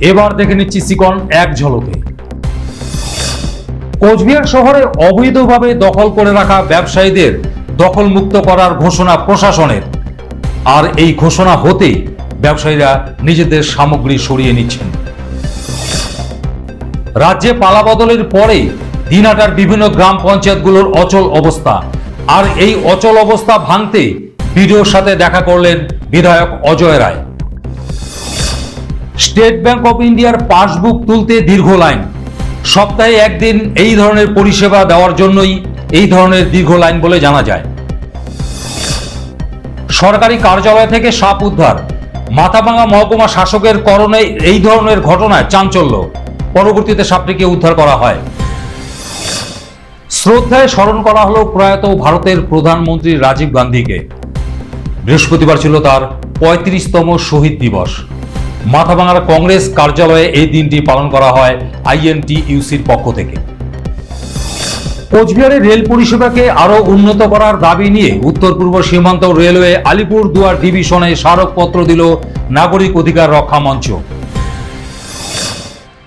এবার দেখে নিচ্ছি চিকন এক ঝলকে। কোচবিহার শহরে অবৈধভাবে দখল করে রাখা ব্যবসায়ীদের দখলমুক্ত করার ঘোষণা প্রশাসনের, আর এই ঘোষণা হতেই ব্যবসায়ীরা নিজেদের সামগ্রী সরিয়ে নিচ্ছেন। রাজ্যে পালাবদলের পরে দিনহাটার বিভিন্ন গ্রাম পঞ্চায়েতগুলোর অচল অবস্থা, আর এই অচল অবস্থা ভাঙতে বিডিওর সাথে দেখা করলেন বিধায়ক অজয় রায়। স্টেট ব্যাংক অফ ইন্ডিয়ার পাসবুক তুলতে দীর্ঘ লাইন, সপ্তাহে একদিন এই ধরনের পরিষেবা দেওয়ার জন্যই এই ধরনের দীর্ঘ লাইন বলে জানা যায়। সরকারি কার্যালয় থেকে সাপ উদ্ধার, মাথাভাঙা মহকুমা শাসকের করণে এই ধরনের ঘটনায় চাঞ্চল্য, পরবর্তীতে সাপটিকে উদ্ধার করা হয়। শ্রদ্ধায় স্মরণ করা হলো প্রয়াত ভারতের প্রধানমন্ত্রী রাজীব গান্ধীকে। বৃহস্পতিবার ছিল তার 35তম শহীদ দিবস। মাথাভাঙার কংগ্রেস কার্যালয়ে এই দিনটি পালন করা হয় আইএনটিইউসির পক্ষ থেকে। কোচবিহারের রেল পরিষেবাকে আরো উন্নত করার দাবি নিয়ে উত্তর পূর্ব সীমান্ত রেলওয়ে আলিপুরদুয়ার ডিভিশনে স্মারকপত্র দিল নাগরিক অধিকার রক্ষা মঞ্চ।